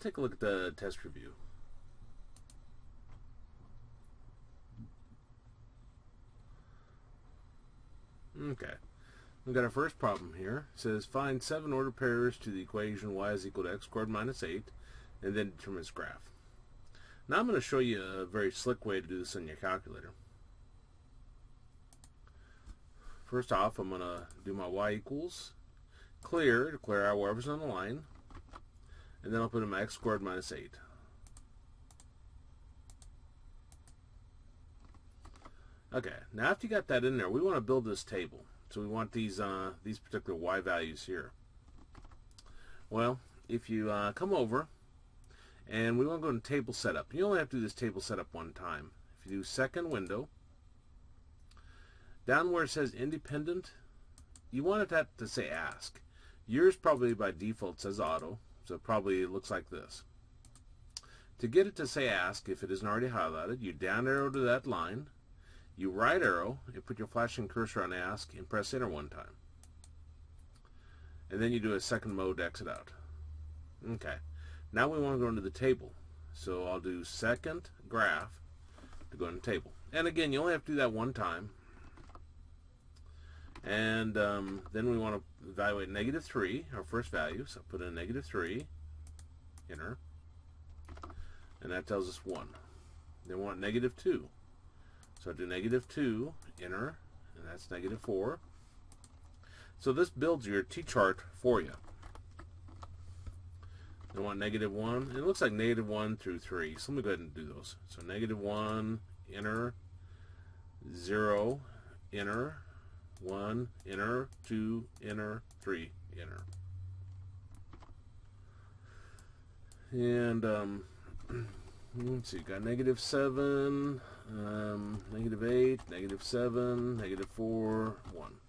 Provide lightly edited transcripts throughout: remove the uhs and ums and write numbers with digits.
take a look at the test review. Okay, we've got our first problem here. It says find 7 ordered pairs to the equation y is equal to x squared minus 8, and then determine its graph. Now I'm going to show you a very slick way to do this on your calculator. First off, I'm going to do my y equals clear to clear out wherever's on the line, and then I'll put in my x squared minus 8. Okay, now after you got that in there, we want to build this table. So we want these particular y values here. Well, if you come over, and we want to go to table setup. You only have to do this table setup one time. If you do second window, down where it says independent, you want that to say ask. Yours probably by default says auto, so it probably looks like this. To get it to say ask, if it isn't already highlighted, you down arrow to that line, you right arrow, and put your flashing cursor on ask, and press enter one time. And then you do a second mode to exit out. Okay. Now we want to go into the table. So I'll do second graph to go into table. And again, you only have to do that one time. And then we want to evaluate -3, our first value. So put in -3, enter. And that tells us 1. Then we want -2. So I do -2, enter, and that's -4. So this builds your t-chart for you. I want -1, and it looks like -1 through 3. So let me go ahead and do those. So -1, enter, 0, enter, 1, enter, 2, enter, 3, enter. And let's see, you got -7, -8, -7, -4, 1.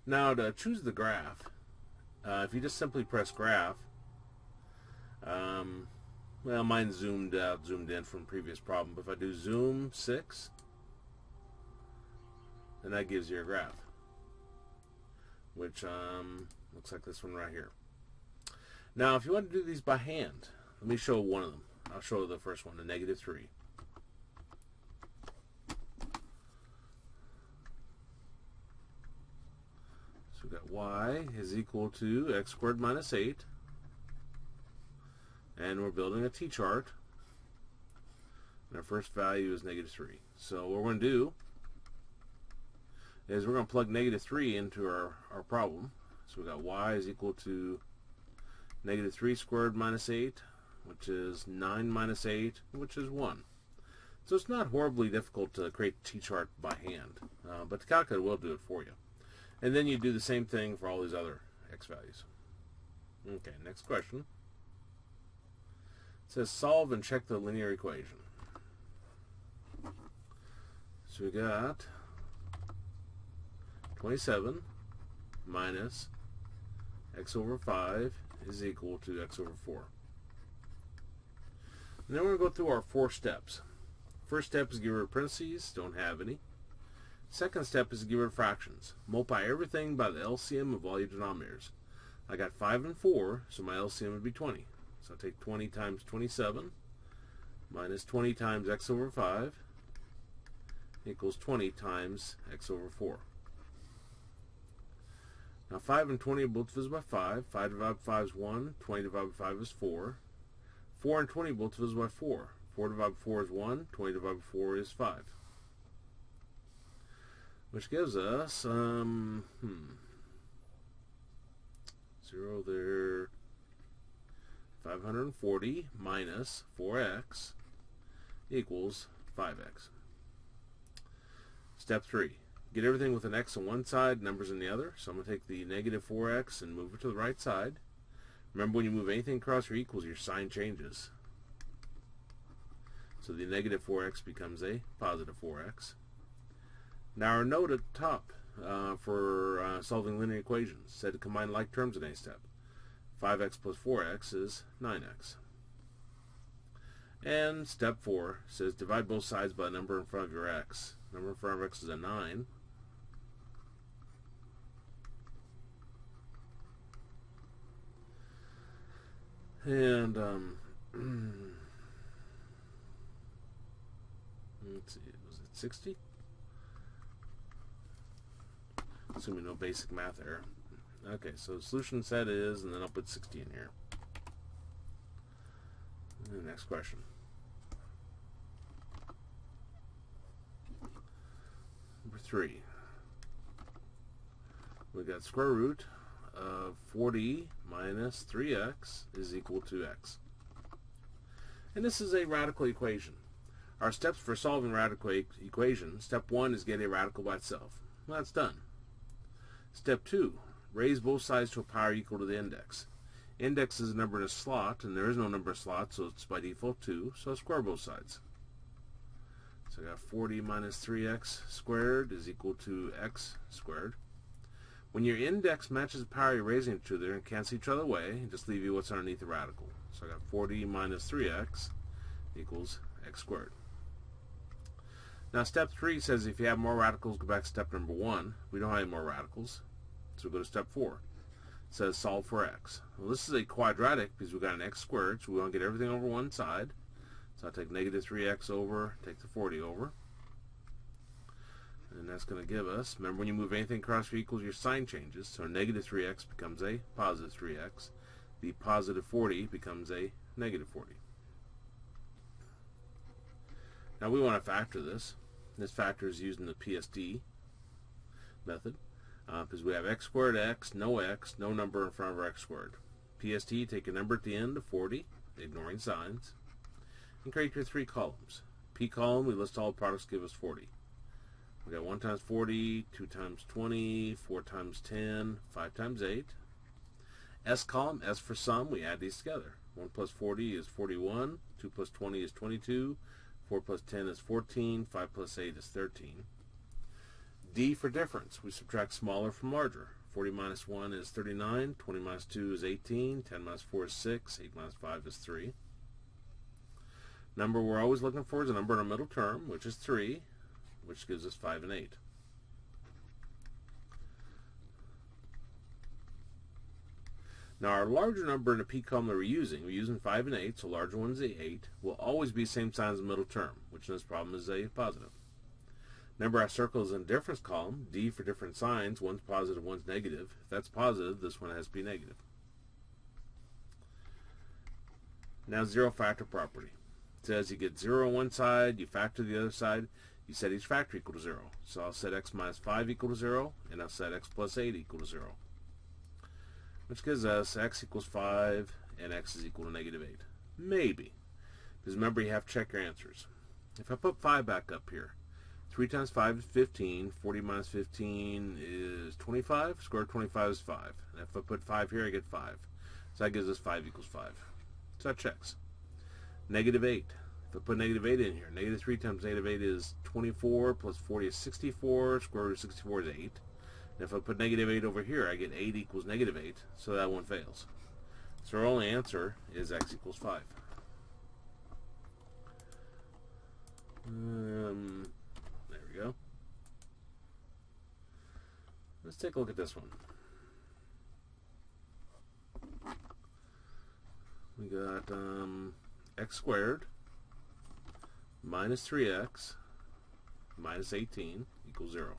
Now to choose the graph, if you just simply press graph, well, mine's zoomed out, zoomed in from previous problem, but if I do zoom 6, then that gives you a graph, which looks like this one right here. Now, if you want to do these by hand, let me show one of them. I'll show the first one, the -3. So we've got y is equal to x squared minus 8. And we're building a t-chart. And our first value is -3. So what we're going to do is we're going to plug -3 into our problem. So we've got y is equal to -3 squared minus 8, which is 9 minus 8, which is 1. So it's not horribly difficult to create a t-chart by hand, but the calculator will do it for you. And then you do the same thing for all these other x values. Okay, next question. It says solve and check the linear equation. So we got 27 minus x over 5 is equal to x over 4. And then we're going to go through our 4 steps. First step is get rid of parentheses, don't have any. Second step is to get rid of fractions. Multiply everything by the LCM of all your denominators. I got 5 and 4, so my LCM would be 20. So I'll take 20 times 27 minus 20 times x over 5 equals 20 times x over 4. Now 5 and 20 are both divisible by 5. 5 divided by 5 is 1. 20 divided by 5 is 4. 4 and 20 are both divisible by 4. 4 divided by 4 is 1. 20 divided by 4 is 5. Which gives us, 0 there, 540 minus 4x equals 5x. Step 3. Get everything with an x on one side, numbers on the other. So I'm going to take the -4x and move it to the right side. Remember, when you move anything across your equals, your sign changes. So the -4x becomes a positive 4x. Now our note at the top for solving linear equations said to combine like terms in any step. 5x plus 4x is 9x. And step 4 says divide both sides by the number in front of your x. Number in front of x is a 9. And let's see, was it 60? Assuming no basic math error. Okay, so the solution set is, and then I'll put 60 in here. And the next question. Number 3. We got square root of 40 minus 3x is equal to x. And this is a radical equation. Our steps for solving radical equation, step 1 is get a radical by itself. Well, that's done. Step 2, raise both sides to a power equal to the index. Index is a number in a slot, and there is no number in a slot, so it's by default 2, so I square both sides. So I got 40 minus 3x squared is equal to x squared. When your index matches the power you're raising it to, they're going to cancel each other away and just leave you what's underneath the radical. So I got 40 minus 3x equals x squared. Now step 3 says if you have more radicals, go back to step number 1. We don't have any more radicals, so we go to step 4. It says solve for x. Well, this is a quadratic because we've got an x squared, so we want to get everything over one side. So I'll take negative 3x over, take the 40 over. And that's going to give us, remember when you move anything across your equals, your sign changes. So negative 3x becomes a positive 3x. The positive 40 becomes a negative 40. Now we want to factor this. This factor is using the Psd method because we have x squared x, no number in front of our x squared. Psd, take a number at the end of 40, ignoring signs, and create your 3 columns. P column, we list all the products, give us 40. We got 1 times 40, 2 times 20, 4 times 10, 5 times 8. S column, S for sum, we add these together. 1 plus 40 is 41, 2 plus 20 is 22, 4 plus 10 is 14, 5 plus 8 is 13. D for difference, we subtract smaller from larger. 40 minus 1 is 39, 20 minus 2 is 18, 10 minus 4 is 6, 8 minus 5 is 3. Number we're always looking for is a number in a middle term, which is 3, which gives us 5 and 8. Now our larger number in the P column that we're using 5 and 8, so larger one is the 8, will always be the same sign as the middle term, which in this problem is a positive. Remember our circle is in the difference column, D for different signs, one's positive, one's negative. If that's positive, this one has to be negative. Now zero factor property. It says you get 0 on one side, you factor the other side, you set each factor equal to 0. So I'll set x minus 5 equal to 0, and I'll set x plus 8 equal to 0. Which gives us x equals 5 and x is equal to negative 8. Maybe. Because remember, you have to check your answers. If I put 5 back up here, 3 times 5 is 15, 40 minus 15 is 25, square root of 25 is 5. And if I put 5 here, I get 5. So that gives us 5 equals 5. So that checks. Negative 8. If I put negative 8 in here, negative 3 times negative 8 is 24, plus 40 is 64, square root of 64 is 8. And if I put negative 8 over here, I get 8 equals negative 8, so that one fails. So our only answer is x equals 5. There we go. Let's take a look at this one. We got x squared minus 3x minus 18 equals 0.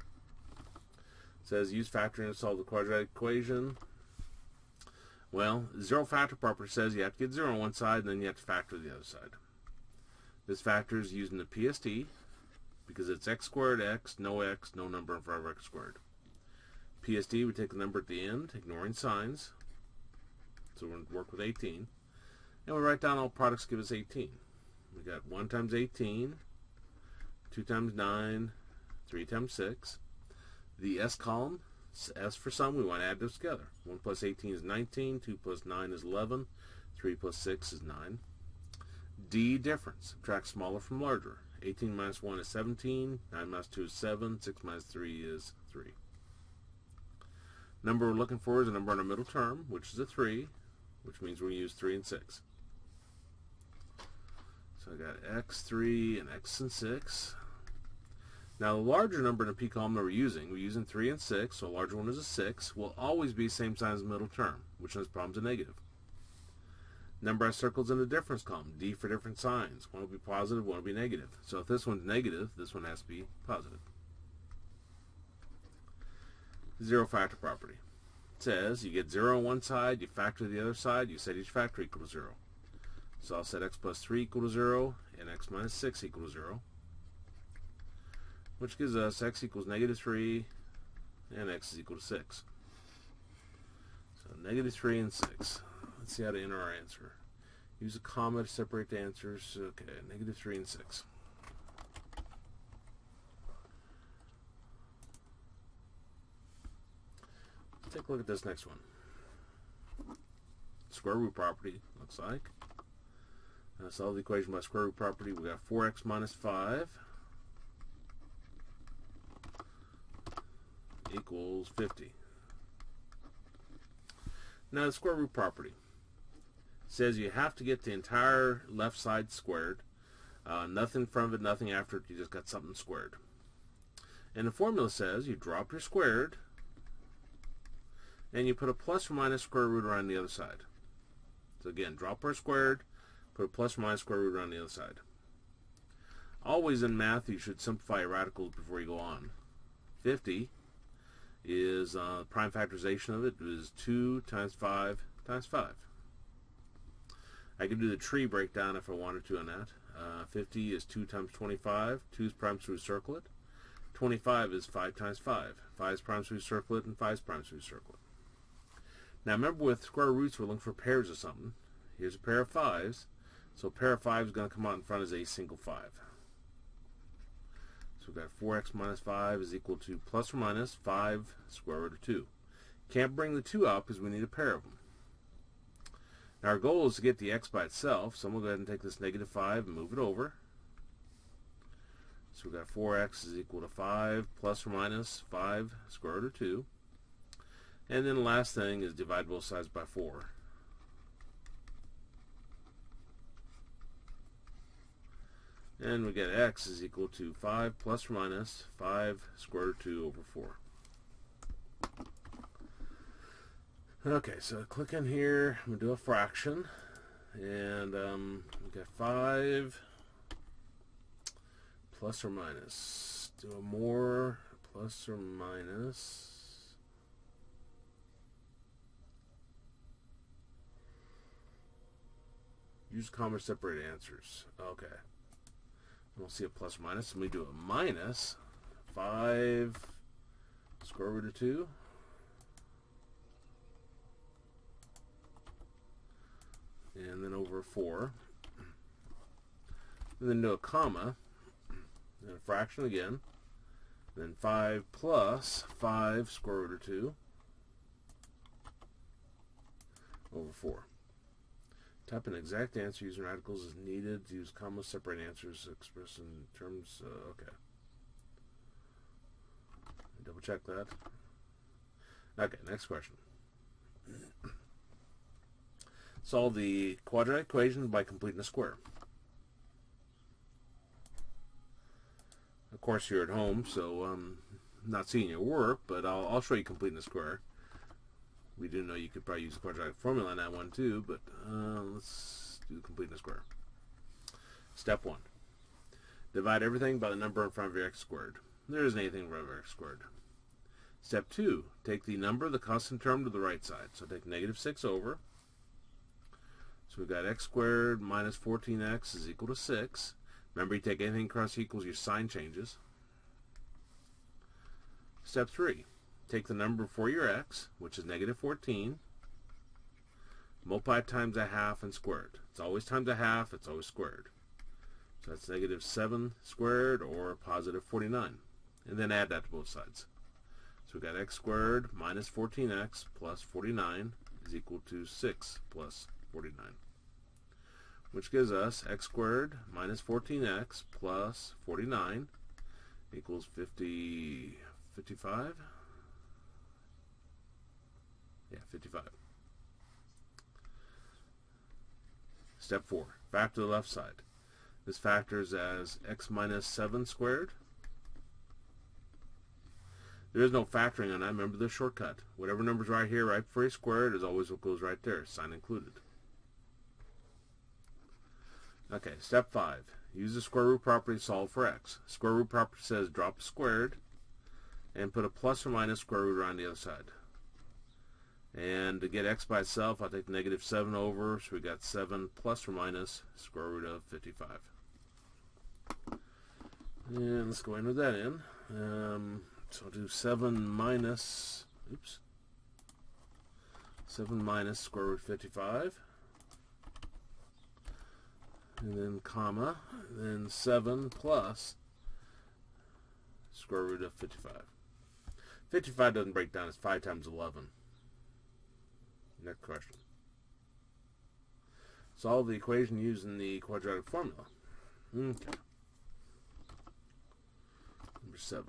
It says use factoring to solve the quadratic equation. Well, zero factor property says you have to get 0 on one side and then you have to factor the other side. This factor is using the Psd because it's x squared x, no number in front of x squared. Psd, we take the number at the end, ignoring signs. So we're going to work with 18. And we write down all products give us 18. We got 1 times 18, 2 times 9, 3 times 6. The S column, S for sum, we want to add those together. 1 plus 18 is 19, 2 plus 9 is 11, 3 plus 6 is 9. D, difference, subtract smaller from larger. 18 minus 1 is 17, 9 minus 2 is 7, 6 minus 3 is 3. Number we're looking for is a number in a middle term, which is a 3, which means we're going to use 3 and 6. So I got x3 and x and 6. Now the larger number in the P column that we're using 3 and 6, so a larger one is a 6, will always be the same sign as the middle term, which in this problem is a negative. Number has circles in the difference column, D for different signs. One will be positive, one will be negative. So if this one's negative, this one has to be positive. Zero factor property. It says you get 0 on one side, you factor the other side, you set each factor equal to 0. So I'll set x plus 3 equal to 0 and x minus 6 equal to 0, which gives us x equals negative 3 and x is equal to 6. So negative 3 and 6. Let's see how to enter our answer. Use a comma to separate the answers. Okay, negative 3 and 6. Let's take a look at this next one. Square root property, looks like. Solve the equation by square root property. We got 4x minus 5 equals 50. Now the square root property says you have to get the entire left side squared. Nothing in front of it, nothing after it. You just got something squared. And the formula says you drop your squared and you put a plus or minus square root around the other side. So again, drop our squared, put a plus or minus square root around the other side. Always in math, you should simplify your radicals before you go on. 50 is prime factorization of it is 2 times 5 times 5. I could do the tree breakdown if I wanted to on that. 50 is 2 times 25. 2 is prime, so we circle it. 25 is 5 times 5. 5 is prime, so we circle it, and 5 is prime, so we circle it. Now remember, with square roots, we're looking for pairs of something. Here's a pair of 5s. So a pair of 5 is going to come out in front as a single 5. So we've got 4x minus 5 is equal to plus or minus 5 square root of 2. Can't bring the 2 out because we need a pair of them. Now our goal is to get the x by itself, so I'm going to go ahead and take this negative 5 and move it over. So we've got 4x is equal to 5 plus or minus 5 square root of 2. And then the last thing is divide both sides by 4. And we get x is equal to 5 plus or minus 5 square root of 2 over 4. Okay, so click in here, I'm going to do a fraction, and we got 5 plus or minus, do a more, plus or minus, use comma to separate answers. Okay. We'll see a plus or minus, and we do a minus 5 square root of 2. And then over 4. And then do a comma, and a fraction again. Then 5 plus 5 square root of 2 over 4. Type an exact answer using radicals as needed. Use comma separate answers expressed in terms. Okay. Double check that. Okay, next question. Solve the quadratic equation by completing a square. Of course, you're at home, so I'm not seeing your work, but I'll show you completing a square. We do know you could probably use the quadratic formula on that one too, but let's do completing a square. Step 1. Divide everything by the number in front of your x squared. There isn't anything in front of x squared. Step 2. Take the number of the constant term to the right side. So take negative 6 over. So we've got x squared minus 14x is equal to 6. Remember, you take anything across equals, your sign changes. Step 3. Take the number for your x, which is negative 14, multiply it times a half and squared. It's always times a half, it's always squared. So that's negative 7 squared or positive 49. And then add that to both sides. So we've got x squared minus 14x plus 49 is equal to 6 plus 49. Which gives us x squared minus 14x plus 49 equals 55? Yeah, 55. Step 4. Factor the left side. This factors as x minus 7 squared. There is no factoring on that. Remember the shortcut. Whatever number's right here, right before you square it, is always what goes right there, sign included. Okay, step 5. Use the square root property to solve for x. Square root property says drop a squared and put a plus or minus square root around the other side. And to get x by itself, I'll take negative 7 over, so we got 7 plus or minus square root of 55. And let's go in with that in. So I'll do 7 minus, 7 minus square root 55. And then comma, and then 7 plus square root of 55. 55 doesn't break down, it's 5 times 11. Next question. Solve the equation using the quadratic formula. Okay. Number 7.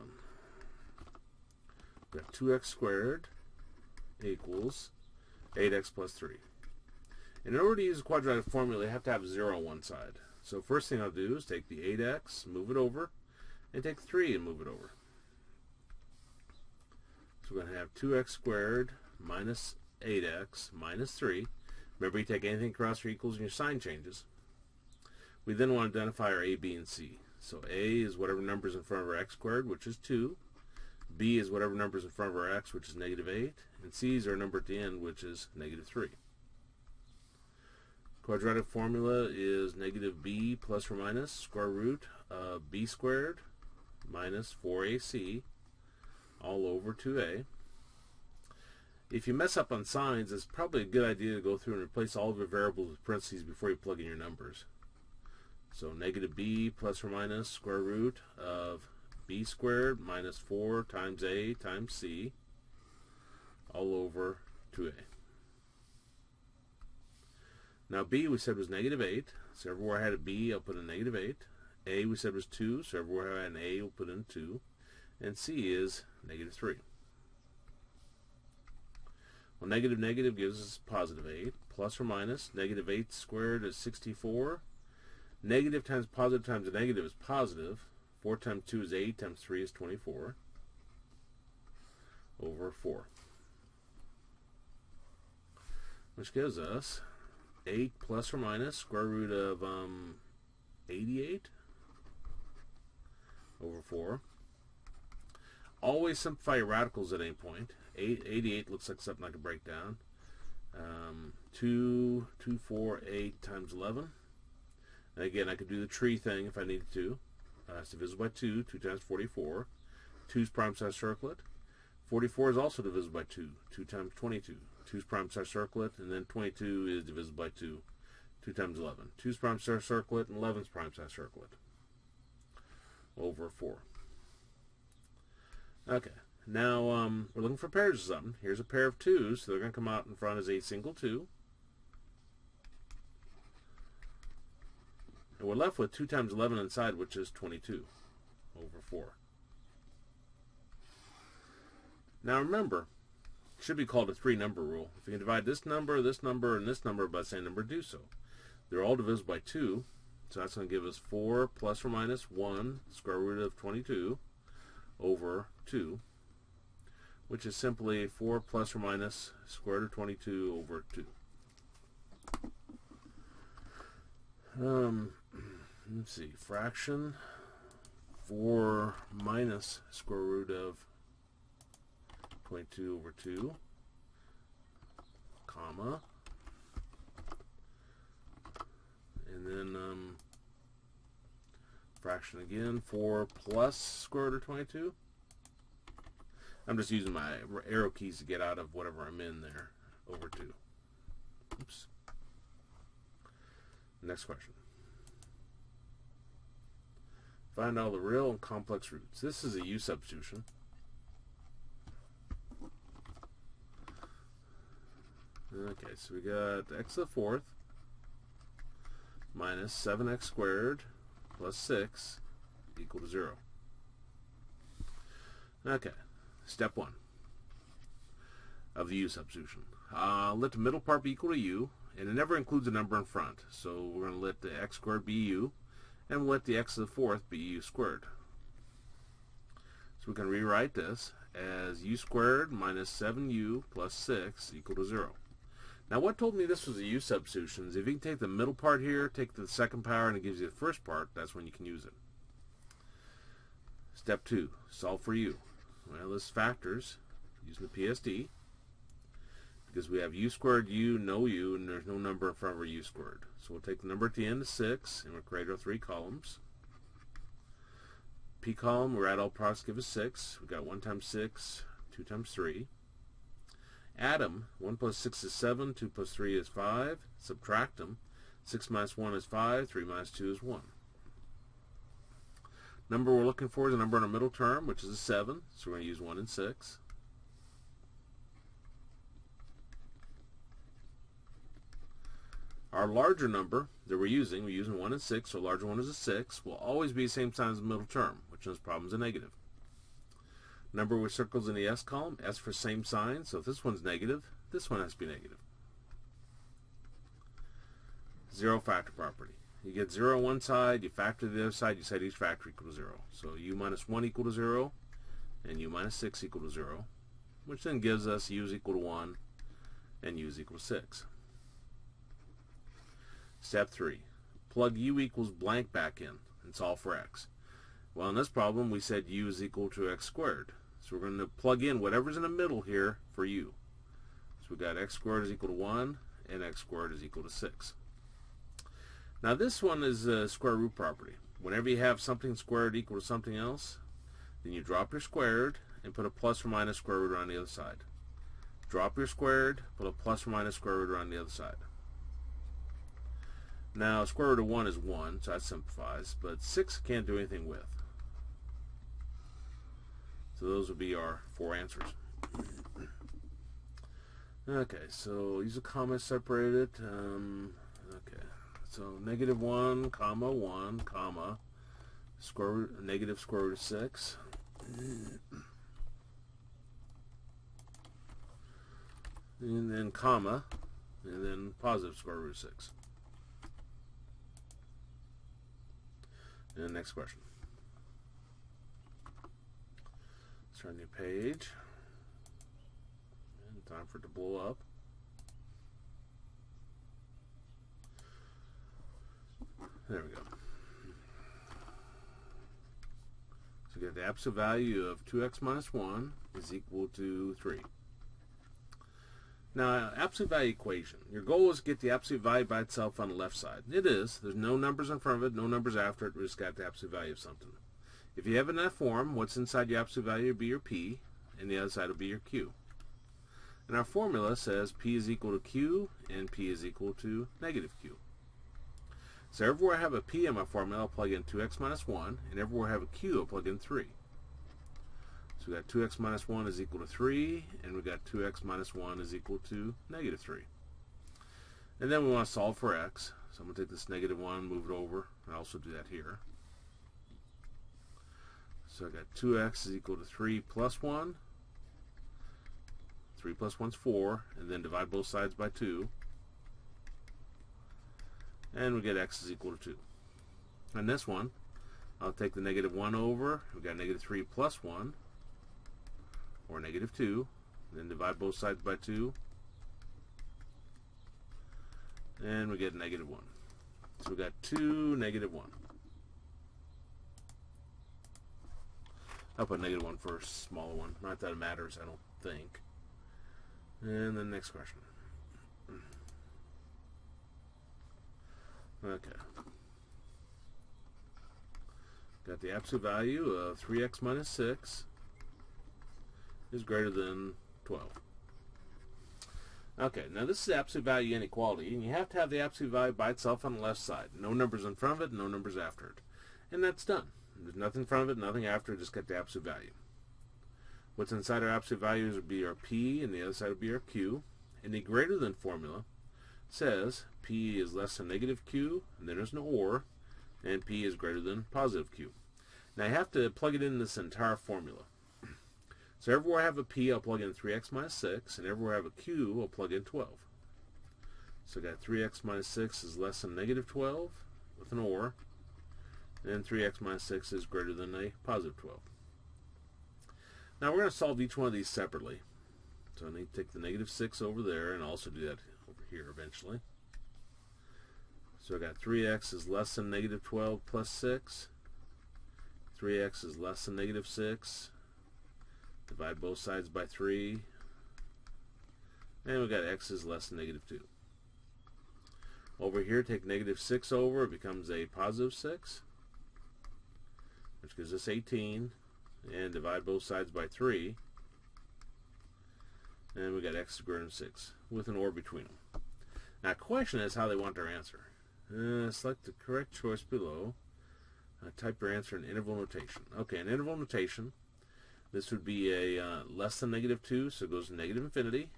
We've got 2x squared equals 8x plus 3. And in order to use the quadratic formula, you have to have 0 on one side. So first thing I'll do is take the 8x, move it over, and take 3 and move it over. So we're going to have 2x squared minus 8x minus 3. Remember, you take anything across or equals and your sign changes. We then want to identify our a, b, and c. So a is whatever number is in front of our x squared, which is 2. B is whatever number is in front of our x, which is negative 8. And c is our number at the end, which is negative 3. Quadratic formula is negative b plus or minus square root of b squared minus 4ac all over 2a. If you mess up on signs, it's probably a good idea to go through and replace all of your variables with parentheses before you plug in your numbers. So negative b plus or minus square root of b squared minus 4 times a times c all over 2a. Now b we said was negative 8, so everywhere I had a b I'll put in negative 8. A we said was 2, so everywhere I had an a we'll put in 2. And c is negative 3. Well, negative negative gives us positive 8, plus or minus negative 8 squared is 64. Negative times a negative is positive. 4 times 2 is 8, times 3 is 24, over 4. Which gives us 8 plus or minus square root of 88 over 4. Always simplify your radicals at any point. 88 looks like something I could break down. 2, 4, 8 times 11. And again, I could do the tree thing if I needed to. It's divisible by 2. 2 times 44. 2's prime size circlet. 44 is also divisible by 2. 2 times 22. 2's prime size circlet, and then 22 is divisible by 2. 2 times 11. 2's prime size circlet and 11's prime size circlet. Over 4. Okay. Now, we're looking for pairs of something. Here's a pair of 2's, so they're going to come out in front as a single 2. And we're left with 2 times 11 inside, which is 22 over 4. Now remember, it should be called a 3-number rule. If you can divide this number, and this number by the same number, do so. They're all divisible by 2, so that's going to give us 4 plus or minus 1 square root of 22 over 2, which is simply 4 plus or minus square root of 22 over 2. Let's see, fraction 4 minus square root of 22 over 2, comma, and then fraction again, 4 plus square root of 22. I'm just using my arrow keys to get out of whatever I'm in there, over 2. Oops. Next question. Find all the real and complex roots. This is a U substitution. Okay, so we got x to the 4th minus 7x squared plus 6 equal to 0. Okay, step 1 of the U substitution. Let the middle part be equal to u, and it never includes a number in front. So we're going to let the x squared be u, and we'll let the x to the 4th be u squared. So we can rewrite this as u squared minus 7u plus 6 equal to 0. Now what told me this was a U substitution is if you can take the middle part here, take the second power, and it gives you the first part, that's when you can use it. Step 2, solve for U. Well, this factors using the Psd because we have U squared U, no U, and there's no number in front of our U squared. So we'll take the number at the end of 6, and we'll create our 3 columns. P column, we're at all products, give us 6. We've got 1 times 6, 2 times 3. Add them. 1 plus 6 is 7, 2 plus 3 is 5. Subtract them. 6 minus 1 is 5, 3 minus 2 is 1. Number we're looking for is a number in our middle term, which is a 7, so we're going to use 1 and 6. Our larger number that we're using 1 and 6, so larger one is a 6, will always be the same sign as the middle term, which in this problem is a negative. Number with circles in the S column, S for same sign, so if this one's negative, this one has to be negative. Zero factor property. You get 0 on one side, you factor the other side, you set each factor equal to 0. So U minus 1 equal to 0, and U minus 6 equal to 0, which then gives us U is equal to 1, and U is equal to 6. Step 3. Plug U equals blank back in and solve for x. Well, in this problem, we said U is equal to x squared. So we're going to plug in whatever's in the middle here for U. So we've got x squared is equal to 1, and x squared is equal to 6. Now this one is a square root property. Whenever you have something squared equal to something else, then you drop your squared and put a plus or minus square root on the other side. Drop your squared, put a plus or minus square root on the other side. Now square root of 1 is 1, so that simplifies, but 6 can't do anything with. So those would be our 4 answers. Okay, so use a comma separated. Okay, so negative 1, comma 1, comma, negative square root of 6. And then comma, and then positive square root of 6. And next question. Let's turn a new page. And time for it to blow up. There we go. So we get the absolute value of 2x minus 1 is equal to 3. Now, absolute value equation. Your goal is to get the absolute value by itself on the left side. It is. There's no numbers in front of it, no numbers after it. We just got the absolute value of something. If you have it in that form, what's inside your absolute value will be your P, and the other side will be your Q. And our formula says P is equal to Q, and P is equal to negative Q. So everywhere I have a P in my formula, I'll plug in 2x minus 1, and everywhere I have a Q, I'll plug in 3. So we got 2x minus 1 is equal to 3, and we got 2x minus 1 is equal to negative 3. And then we want to solve for x. So I'm going to take this negative 1, move it over, and also do that here. So I got 2x is equal to 3 plus 1. 3 plus 1 is 4, and then divide both sides by 2. And we get x is equal to 2. And this one, I'll take the negative 1 over. We've got negative 3 plus 1. Or negative 2, then divide both sides by 2, and we get negative 1. So we got 2, negative 1. I'll put negative 1 for a smaller one. Not that it matters, I don't think. And then next question. Okay. Got the absolute value of 3x minus 6. Is greater than 12. Okay, now this is the absolute value inequality, and you have to have the absolute value by itself on the left side. No numbers in front of it, no numbers after it. And that's done. There's nothing in front of it, nothing after it, just get the absolute value. What's inside our absolute values would be our P, and the other side would be our Q. And the greater than formula says P is less than negative Q, and then there's no or, and P is greater than positive Q. Now you have to plug it in this entire formula. So everywhere I have a P, I'll plug in 3x minus 6, and everywhere I have a Q, I'll plug in 12. So I got 3x minus 6 is less than negative 12, with an or, and 3x minus 6 is greater than a positive 12. Now we're going to solve each one of these separately. So I need to take the negative 6 over there, and also do that over here eventually. So I got 3x is less than negative 12 plus 6. 3x is less than negative 6. Divide both sides by 3. And we got x is less than negative 2. Over here, take negative 6 over. It becomes a positive 6, which gives us 18. And divide both sides by 3. And we got x greater than 6 with an or between them. Now, the question is how they want their answer. Select the correct choice below. Type your answer in interval notation. Okay, in interval notation, this would be a less than negative 2, so it goes to negative infinity.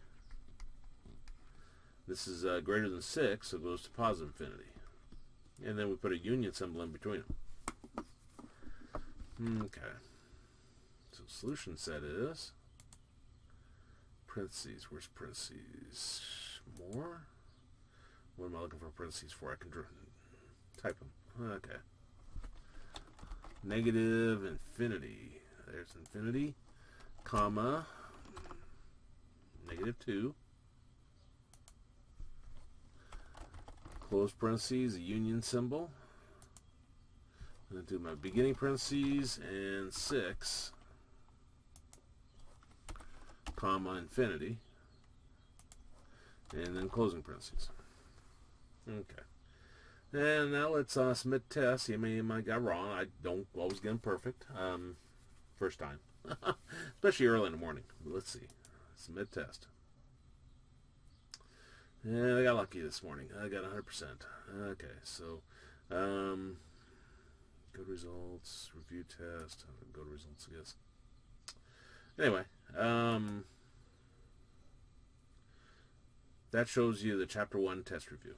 This is greater than 6, so it goes to positive infinity. And then we put a union symbol in between them. Okay. So solution set is parentheses. Where's parentheses? More? What am I looking for parentheses for? I can type them. Okay. Negative infinity. There's infinity, comma, negative 2. Close parentheses, a union symbol. I'm going to do my beginning parentheses and 6, comma, infinity. And then closing parentheses. Okay. And now let's submit tests. You may got wrong. I don't always get them perfect. First time. Especially early in the morning. But let's see. Submit test. And I got lucky this morning. I got 100%. Okay, so go to results, review test. Go to results, I guess. Anyway, that shows you the Chapter 1 test review.